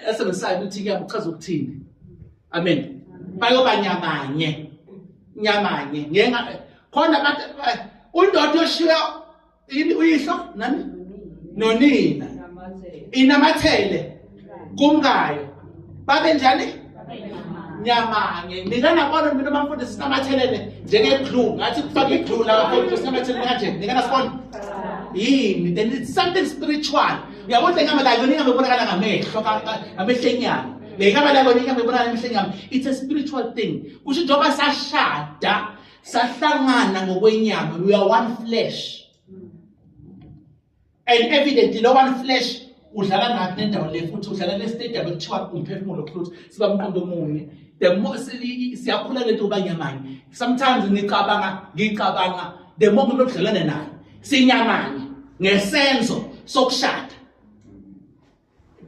Esebenzisa ukuthi kuyabo uchaza ukuthini. Amen. Bayoba nyamanye. Khona abantu undoda yoshiya uyihlo nani? Nonina. Inamathele kumkayo. Babe njani? Nyamanye. Nikana bona mina bamfundisi sinamathelene njenge-glue. Ngathi kufaka i-glue la bafundisi sinamathelene kanje. Nikana sibona? Yini? Then it's something spiritual. Uyabona ingamba la yona ingabonakala ngamehlo enyama. Le ingamba la yona ingabonakala ngamehlo enyama. It's a spiritual thing. Kusho njengoba sashada, sahlangana ngokwenyama. We are one flesh. And evidently no one flesh udlala nathi nendawo le futhi udlala le stadium ekuthiwa umphefumulo futhi siba umqondo omunye. The more siyakhula lento banyamanye. Sometimes ngicabanga the more ngidlelana naye sinyamanye ngesenzo sokushada.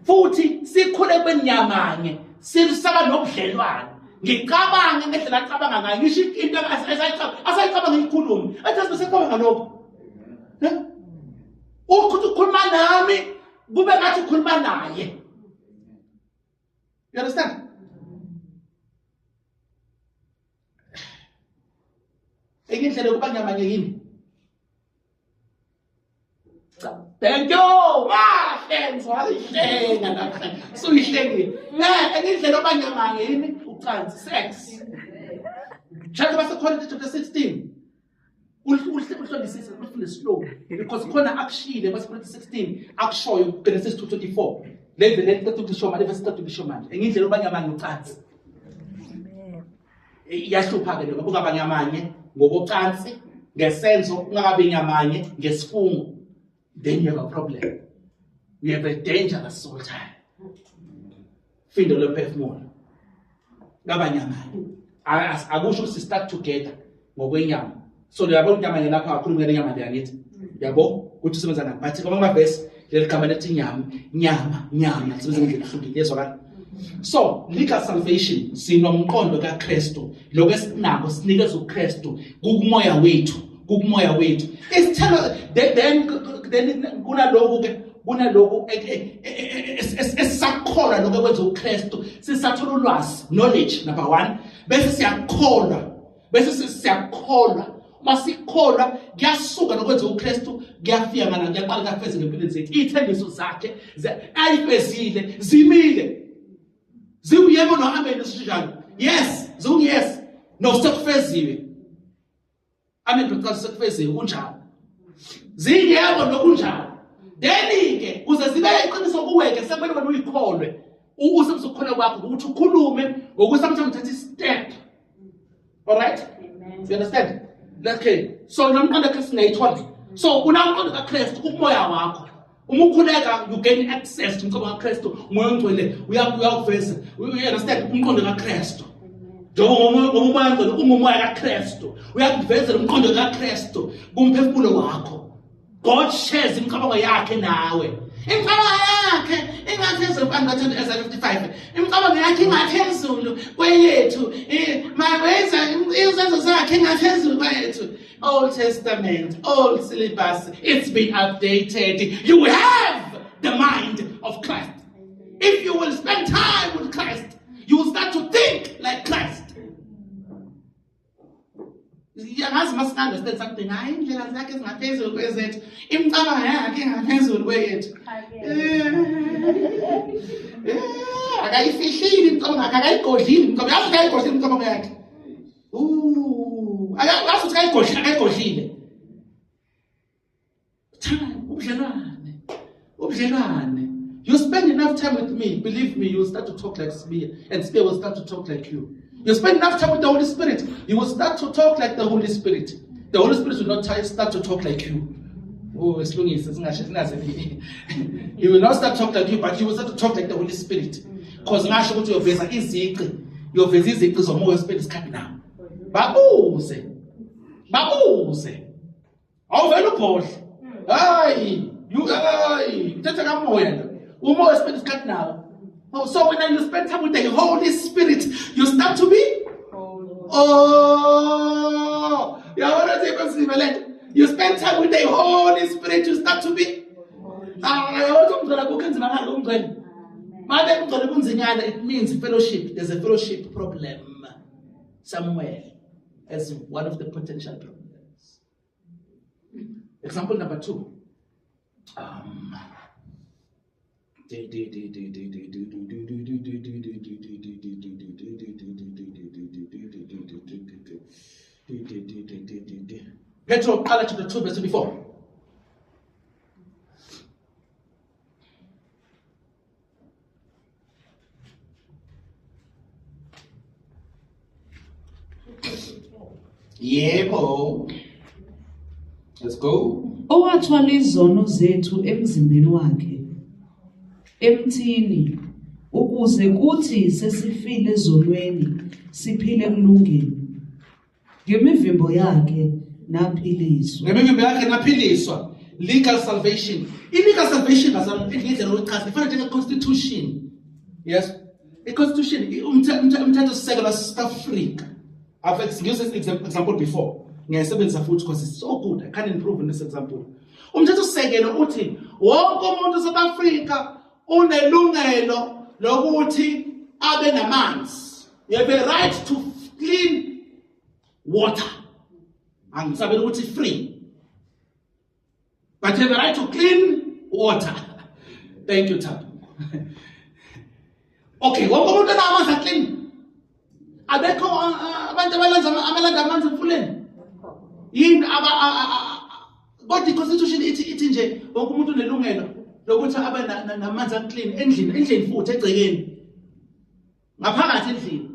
Futhi sikhule kwenyamanye sisaba nobudlelwane. Ngicabanga ngendlela acabanga ngayo ngisho into asayicabanga ngikhuluma athi bese lokho. Ukhuluma nami kube ngathi ukhuluma naye. You understand? Engindlela kuba nyamanye yini? Thank you. Friends, wayihlenga lapha. So ihlengile. Engindlela kuba nyamanye yini? Ucansi, sex. Chapter verse chapter 16. Uhlolisise ufunde slow because khona akushile verse 16 akushoyo Genesis 2:24 level lethu manje verse 3 manje engindlela obanyamanye ucansi iyahlupa ke lokho kungabanye amanye ngokocansi ngesenzo kungakabe nyamanye ngesifungo then you have a problem. We have a dangerous soul tie. Findo lomphefumulo ngabanye amanye akusho ukuthi start together ngokwenyama. So yabo nyamanye lapha akhuluma ngenyama le yangithi yabo ukuthi usebenza ngani bathi kwamanye amavesi leligama lethi nyama sibenza ngendlela ehlukile yezwakala. So legal salvation sinomqondo kaKristu lokho esinako sinikeza uKristu kumoya wethu isithelo then kunaloko esisakholwa lokho ekwenza uKristu sisathola ulwazi knowledge number 1 bese siyakholwa masikholwa kuyasuka nokwenza uKristu kuyafika ngana kuyaqala kafeze ngempilo zethu ithembiso zakhe ayifezile zimile ziwuyebo no amen sinjalo yes yes no sekufeziwe amen because sekufeziwe kunjalo ziyebo nokunjalo then ke uze zibe iqiniso kuweke sekumele wena uyikholwe usebuzukholwa kwakho ukuthi ukhulume ngokusamthatha uthatha step. All right? Amen. You understand? Okay. So nomqondo kaKristu ngayithola. So unamqondo kaKristu kumoya wakho. Uma ukhuleka you gain access to umqondo kaKristu, umoya ongcwele uyakuveza. You understand umqondo kaKristu. Njengoba umoya ongcwele umoya kaKristu. Uyakuvezela umqondo kaKristu kumphefumulo wakho. God shares imicabango yakhe nawe. Imicabango yakhe ingaphezulu kwangathi Isaiah 55. Imicabango yakhe ingaphezulu kweyethu. Mawenza izenzo zakhe ingaphezulu kwethu. Old Testament, old syllabus, it's been updated. You have the mind of Christ. If you will spend time with Christ, you will start to think like Christ. You must understand something. I indlela zakhe zingaphezulu kwezethu. Imicabango yakhe ingaphezulu kwethu. Akayifihlile imicabango yakhe, akayigodlile imicabango yakhe. Asuthi akayigodlile. Time, ubudlelwane. You spend enough time with me, believe me, you will start to talk like Spear, and Spear will start to talk like you. You spend enough time with the Holy Spirit, you will start to talk like the Holy Spirit. The Holy Spirit will not start to talk like you. Oh, as long as he will not start to talk like you, but he will start to talk like the Holy Spirit. Because ngasho ukuthi uyoveza iziqi zomoya Spirit isikhathi now. Babuze. Awuvela ubhodle. Hayi, uthatha kamoya lo. Umoya Spirit isikhathi now. So when you spend time with the Holy Spirit, you start to be you spend time with the Holy Spirit, you start to be It means fellowship. There's a fellowship problem somewhere as one of the potential problems. Example number 2. Petro, chapter 2, verse 24. Yebo. Let's go. Owathwala izono zethu emzimbeni wakhe emthini ukuze kuthi sesifile ezonweni siphile kulungeni ngemivimbo yakhe naphiliswa. Legal salvation. Illegal salvation is a constitution. Yes. A constitution. Umthetho South Africa. I've used this example before. Because it's so good. I can't improve on this example. Umthetho uthi wonke umuntu South Africa unelungelo lokuthi abe namanzi. You have a right to clean water. And it's free. But you have a right to clean water. Thank you, Tabu. Okay, wonke umuntu unamanzi clean. Abekho abantu abalanda amanzi emfuleni. Yini but the constitution ithi nje wonke umuntu unelungelo lokuthi abe namanzi aclean endlini futhi egcekeni. Ngaphakathi endlini.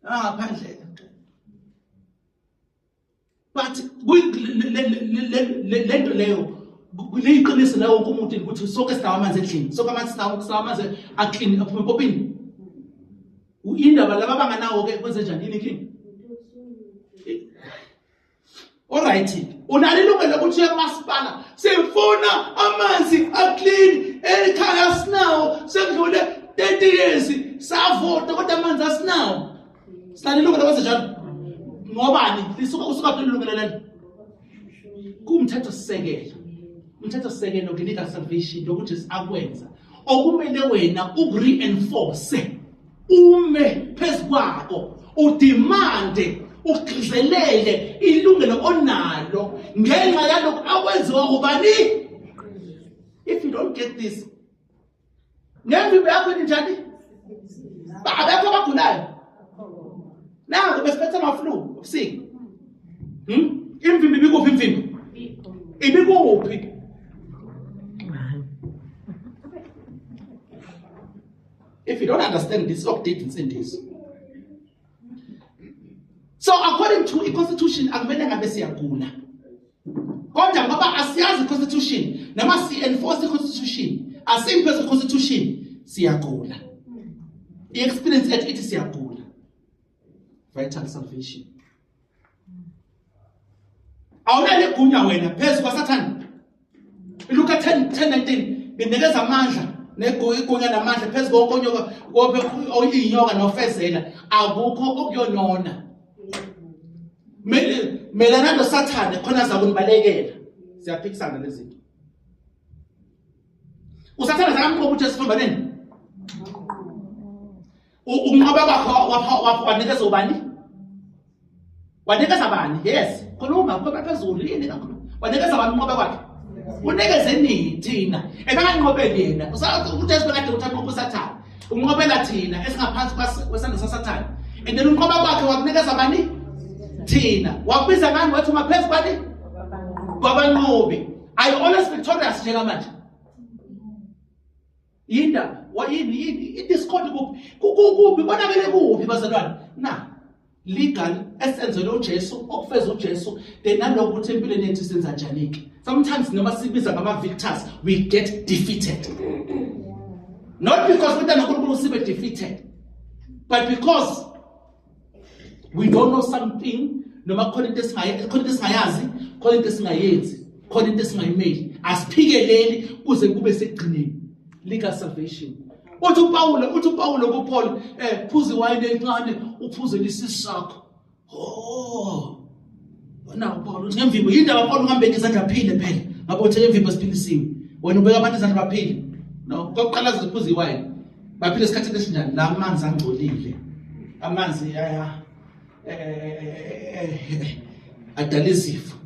Ngaphandle. But lento leyo kuliqiniso lawo wonke umuntu ukuthi sonke sinawo amanzi endlini. Sonke amanzi aclean aphuma popini. Indaba laba banganawo ke kwenze njani inking. Alright, unalo ilungelo lokuthi uyamasipala sifuna amanzi aclean ekhaya sinawo sekudlule 30 years savota kodwa amanzi asinawo. Sinalo ilungelo lokwenza njalo. Ngobani? Usuka phela ilungelo lelo. Kumthetho sisekelo. Umthetho sisekelo ngenika salvation lokuthi akwenza. Okumele wena ukureinforce ume phezukwako udimande ugcizelele ilungelo onalo ngenxa yalokho akwenziwa kubani. If you don't get this, ngemvimbo yakho njani? Abekho abagulayo. Nangu besiphethe ama-flu, sick. Imvimbo ibikuphi imvimbo? Ibikuphi? If you don't understand this, update in this. So according to the constitution, akumele ngabe siyagula. Kodwa ngoba asiyazi constitution, nama si enforce the constitution, asimpheze the constitution, siyagula. I-experience yethu ithi siyagula. Vital salvation. Awunale gunya wena phezu kwaSathane. Luka 10:19 binikeza amandla negunya namandla phezu konke oyinyoka nofezela akukho okuyonona. Melana noSathane khona zakunibalekela. Siyaphikisana lezi zinto. uSathane zakamqoba ukuthi sifambaneni. Unqoba bakho wanikeza ubani? Wanikeza bani? Yes. Khuluma ngoba phezulu yini kakhulu. Wanikeza bani unqoba kwakhe? Unikeze nini thina? Ekanganqobeli yena. Usathi ukuthi esibekade uthatha uSathane. Unqobela thina esingaphansi kwesandla saSathane. And then unqoba kwakhe wakunikeza bani? Thina. Wakubiza ngani wathi maphezulu bani? Kwabanqobi. Are you always victorious njengamanje? Yinda yini idiscord kuphi konakele kuphi bazalwane na legal essence uJesu okufeza uJesu then nalokuthi empilweni yethu senza njani. Sometimes noma sibiza ngama victors we get defeated, not because we don't know sibe defeated, but because we don't know something. Noma khona into esingayazi, khona into esingayenzi, khona into esingayimeli, asiphikeleli kuze kube sekugcineni. Legal salvation. Uthi uPawulo kuPaul phuza iwayini encane uphuze lisisi sakho. Oh. Wena uPaul uthi ngemvimbo yindaba Paul ungambe izandla phile phela. Ngabe uthe ngemvimbo siphilisiwe. Wena ubeka abantu izandla baphile. No, kokuqala ziphuza iwine. Baphila esikhathini esinjani namanzi angcolile. Amanzi adala izifo.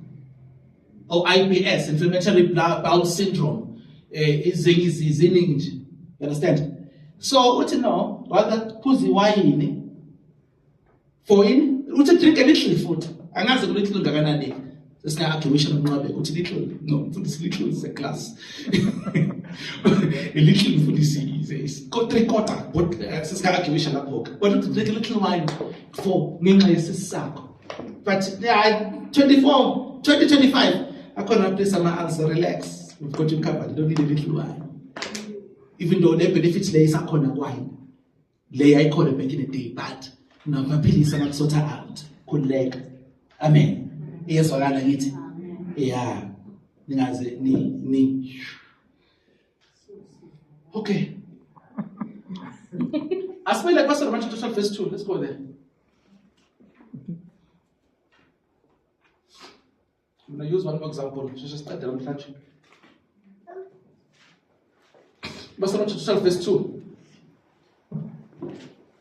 IBS, inflammatory bowel syndrome. Iziningi nje. You understand? So uthi no, rather phuza iwine for in uthi drink a little food. Angazi ku little ngakanani. Sesina-arguation nokunqabeka uthi little, no, mfundisi little is a class. A little mfundisi is 3/4, but sesina-arguation lapho. But uthi drink a little wine for ngenxa yesisi sakho. But 2025, akhona place ama-answer, relax. We've got you covered, you don't need a little wine. Even though the benefits lay isakhona wine. Lay ayikhona back in the day, but namaphilisi angakusotha out. Khululeka. Amen. Iyezwakala ngithi yeah ningaze ni okay. Asibele kwa Romans chapter 12 verse 2. Let's go there. I'm going to use one more example. Just start there on touch. Romans chapter 12 verse 2.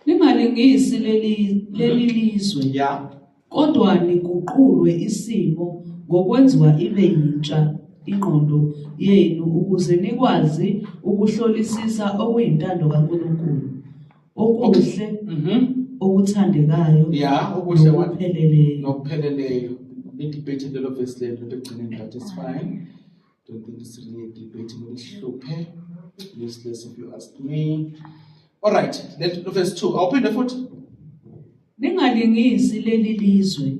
Lingalingisi leli lizwe. Yeah. Kodwa niguqulwe isimo ngokwenziwa ibe yintsha ingqondo yenu ukuze nikwazi ukuhlolisisa okuyintando kaNkulunkulu okuhle okuthandekayo okuhle nokupheleleyo. Ni debate a little verse there begcineni, that is fine. Don't think it's really a debate ngihluphe, useless if you ask me. All right, let's verse 2. I'll open the foot. Ningalingisi leli lizwe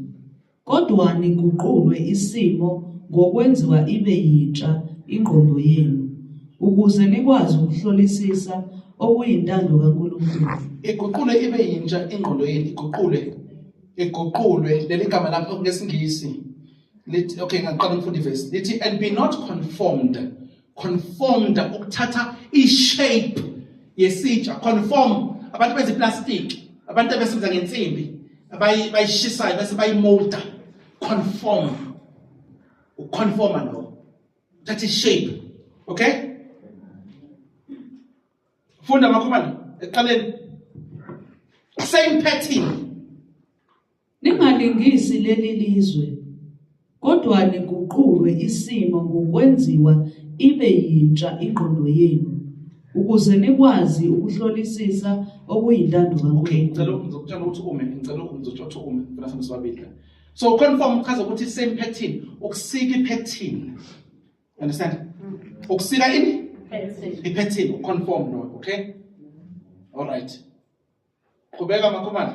kodwa niguqulwe isimo ngokwenziwa ibe yintsha ingqondo yenu ukuze nikwazi ukuhlolisisa okuyintando kaNkulunkulu. Iguqule ibe yintsha ingqondo yenu, iguqulwe leli gama lapho ngesingisi lithi okay ngaqala ngifunda verse lithi and be not conformed ukuthatha ishape yesitsha, conform abantu benza iplastic, abantu abasebenza ngensimbi abayishisayo bese bayimolda, conform no, that is shape. Okay, funda makhumana eqaleni, same pattern. Ningalingisi leli lizwe kodwa niguqulwe isimo ngokwenziwa ibe yintsha ingqondo yenu ukuze nikwazi ukuhlolisisa okuyintando kaNkulunkulu. Okay, ngicela ukuzokutshela ukuthi ngicela ukuzokutshela ume bafuna sibabili. So conform chaza ukuthi same pattern, ukusika ipattern. Understand? Ukusika ini? Pattern, conform no, okay? All right. Qhubeka makhumana.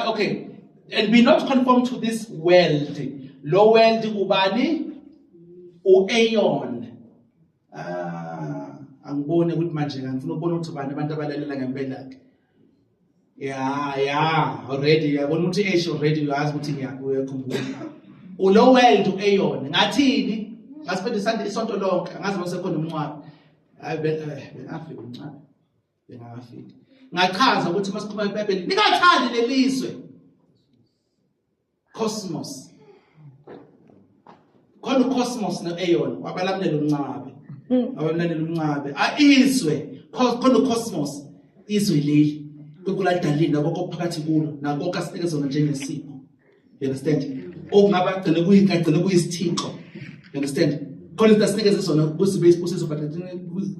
Okay. And be not conformed to this world. Lo world ubani? U-Aeon. Angibone ukuthi manje ngifuna ukubona ukuthi bani abantu abalalela ngempela ke. Yeah, already yabona ukuthi Asia already uyazi ukuthi ngiyakukhumbula. Ulo world u-Aeon. Ngathini? Ngasiphinde Sunday isonto lonke. Angazi bese khona umncwabi. Hayi bengafika umncwabi. Bengafika. Ngachaza ukuthi masikhuluma eBhayibhelini ningathandi lelizwe. Cosmos. Khona uCosmos no-Aeon wabalamlela umncwabi. Abalamlela umncwabi. Izwe. Khona uCosmos. Izwe leli. Kukuladalini nako phakathi kulo nako kasikezona njengesipho. You understand? Okungaba gcine kuyigcine kuyisithixo. You understand? Khona isinikeze sona kusibe isibusiso but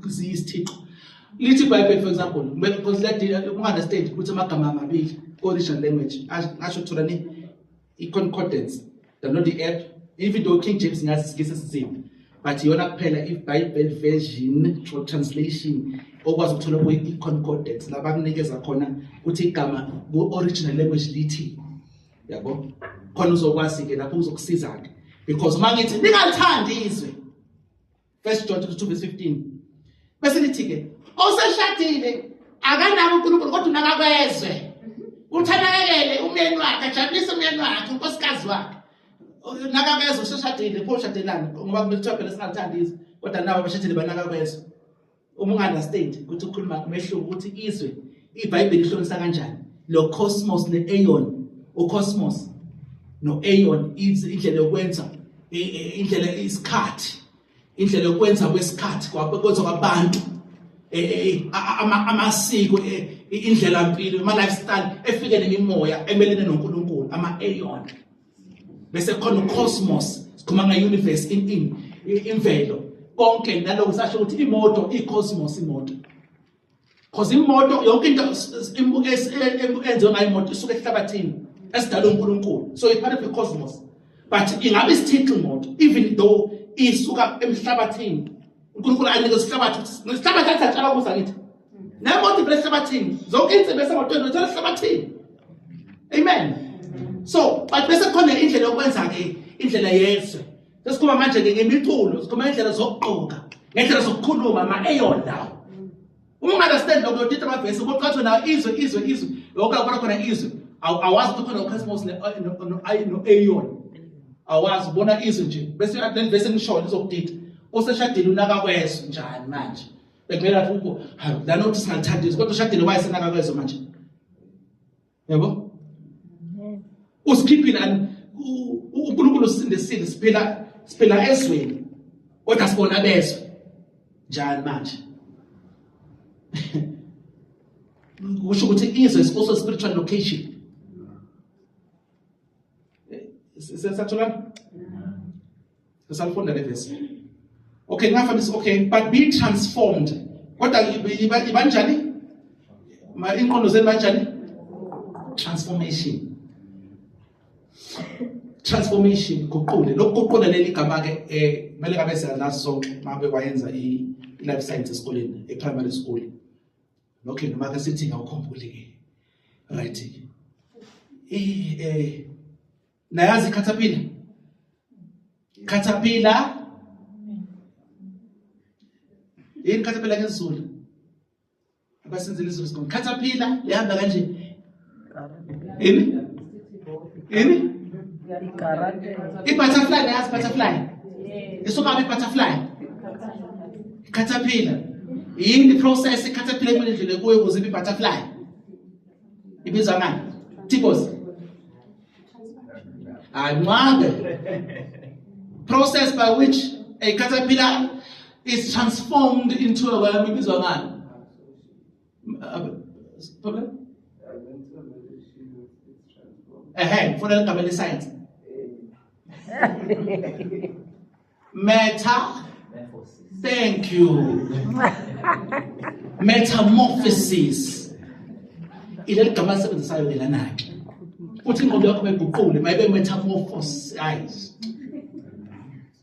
kusiyisithixo. Lithi iBhayibheli for example, because let you understand ukuthi amagama amabili original language asho thola ni i-concordance, download the app, even though King James ngazi isigisi esizini, but yona kuphela i-Bible version or translation okwazi ukuthola i-concordance la bakunikeza khona ukuthi igama ku-original language lithi, yabo khona uzokwazi ke lapho uzokusiza ke, because uma ngithi ningalithandi izwe 1 John 2:15 bese lithi ke oseshadile akanako uNkulunkulu kodwa unakakwezwe uthanakele umyeni wakhe ajabulise umyeni wakhe unkosikazi wakhe nakakwezwe useshadile pho shadelana ngoba kubethiwa phela singathandi izwe kodwa nawe abashadile banakakwezwe. Uma ungunderstand ukuthi ukhuluma umehluko ukuthi izwe iBhayibheli ihlonisa kanjani lo cosmos ne-Aeon, uCosmos no-Aeon indlela yokwenza indlela isikhathi, indlela yokwenza kwesikhathi kwenza kwabantu amasiko indlela impilo ama lifestyle efike nemimoya emelene noNkulunkulu ama aeon bese khona ucosmos sikhuluma ngeuniverse imvelo konke naloko sasho ukuthi imoto icosmos imoto because imoto yonke into enziwe ngayo imoto isuka ehlabathini esidalwe uNkulunkulu so it's part of the cosmos but ingabe isithixo imoto even though isuka emhlabathini uNkulunkulu anika isihlabathi isihlabathi athatshala kusa ngithi nemoto ibehlabathini zonke insimbi esemotweni uthola ehlabathini amen so but bese khona indlela yokwenza ke indlela yezwe sesikhuluma manje ke ngemiculo sikhuluma indlela zokugqoka ngendlela zokukhuluma ama aeon lawo uma understand lokho uyothi amavesi kuqhathwe nawo izwe lokho khona izwe awazi ukuthi khona ucosmos no aeon awazi ubona izwe nje bese then bese ngisho izokudida useshadile unaka kwezwe njani manje bekumele athi ukho la nothi singathandisi kodwa ushadile wayesenaka kwezwe manje yabo usikhiphile uNkulunkulu usindisile siphila ezweni kodwa sibona bezwe njani manje kusho ukuthi izwe is also a spiritual location sesathola sesalifunda le verse okay ngafundisa okay but be transformed kodwa ibanjani inqondo zenu banjani transformation kuqule lokuqula leli gama ke mele ngabe siyalazi sonke mabe wayenza i-life science esikoleni e-primary school okay noma ke sithi ngawukhumbuli ke right nayazi caterpillar yini caterpillar ngesiZulu abasenzile izulu sikho caterpillar lihamba kanje yini i-butterfly nayazi butterfly isuka i-butterfly caterpillar yini process i-caterpillar kumele indlela kuyo ukuze i-butterfly ibizwa ngani tipos process by which a caterpillar is transformed into a worm ibizwa ngani problem for the family science thank you metamorphosis ile gama sebenzisayo ngelanaki uthi ingqondo yakho beguqule mayibe metamorphosize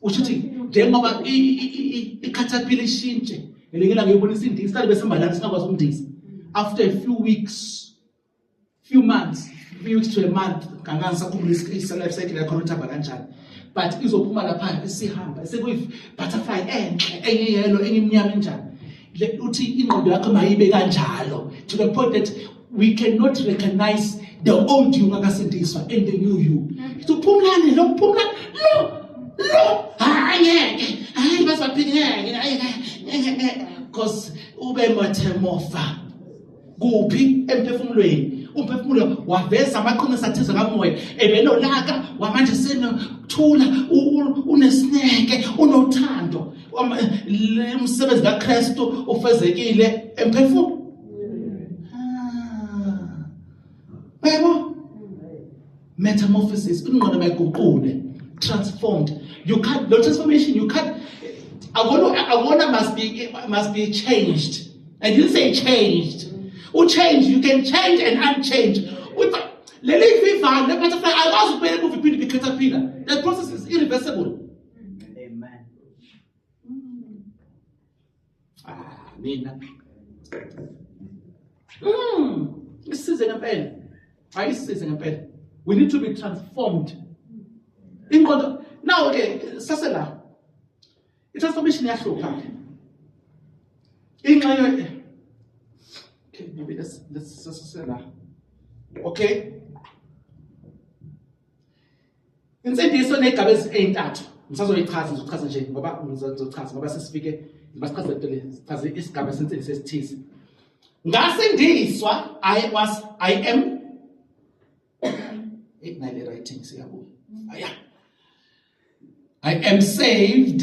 ushuthi njengoba i-caterpillar ishintshe elingela ngiyibonisa indisi sale besihamba lana singakwazi ukundisa after a few weeks to a month kangansakhumbula i-life cycle yakho uthamba kanjani but izophuma lapha isihamba sekuyi butterfly enhle eyelo enyimnyama enjani uthi ingqondo yakho mayibe kanjalo to the point that we cannot recognize the old you ngakasindiswa and the new you uphumlane lo hayi basaphinde because ube metamorpha kuphi emphefumulweni umphefumulo waveza amaqiniso athize kamoya ebelolaka wamanje senothula unesineke unothando umsebenzi kaKristu ufezekile emphefumulweni metamorphosis ingqondo mayiguqule transformed you can't no transformation you can't agona must be changed and you say changed change you can change and unchange leli viva le butterfly akwazi ukuphela kuviphinde bi-caterpillar that process is irreversible amen mina isize ngempela ayisize ngempela we need to be transformed ingqondo now ke sasela i-transformation yahlupha ingxenye okay maybe let's sasela okay insindiso negaba ezintathu ngisazoyichaza nje ngoba ngizochaza ngoba sesifike basichaza le chaza isigaba sensindiso esithize ngasindiswa I am ignite writing siyabuya aya I am saved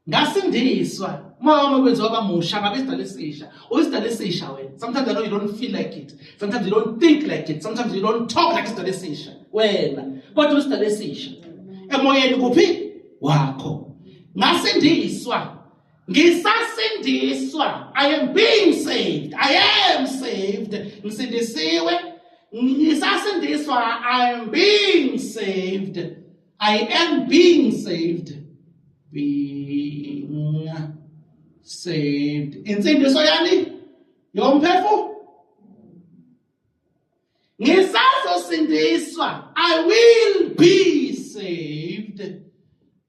ngasindiswa mama kwenziwa abamusha ngabe isidala esisha uyisidala esisha wena. Sometimes I know you don't feel like it, sometimes you don't think like it, sometimes you don't talk like isidala esisha wena, kodwa uyisidala esisha emoyeni kuphi wakho. Ngasindiswa, ngisasindiswa, I am being saved, I am saved, ngisindisiwe, ngisasindiswa, I am being saved, I am being saved, being saved. Insindiso yani yomphefumulo. Ngisazosindiswa, I will be saved,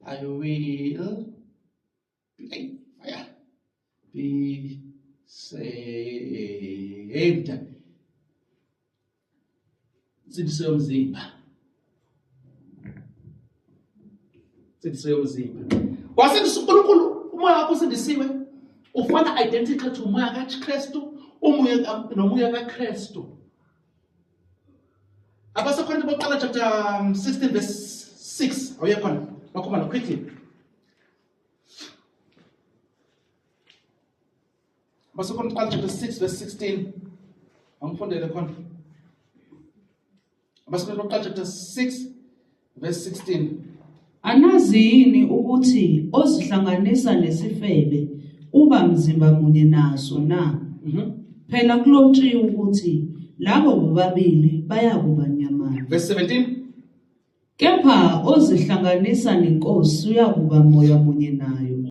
I will be saved. Insindiso yomzimba. Insindiso yomzimba. Wasindisa uNkulunkulu, umoya wakho usindisiwe. Ufana identical to umoya kaKristu, umoya nomoya kaKristu. Abasekhona boqala chapter 16 verse 6. Awuyakhona? Bakhona quickly. Abasekhona boqala chapter 6 verse 16. Angifundele khona. Abasekhona boqala chapter 6 verse 16. Anazi yini ukuthi ozihlanganisa nesifebe uba mzimba munye naso na? Phela kulotshiwe ukuthi labo bobabili bayakuba nyamanye. Verse 17. Kepha ozihlanganisa nenkosi uyakuba moya munye nayo.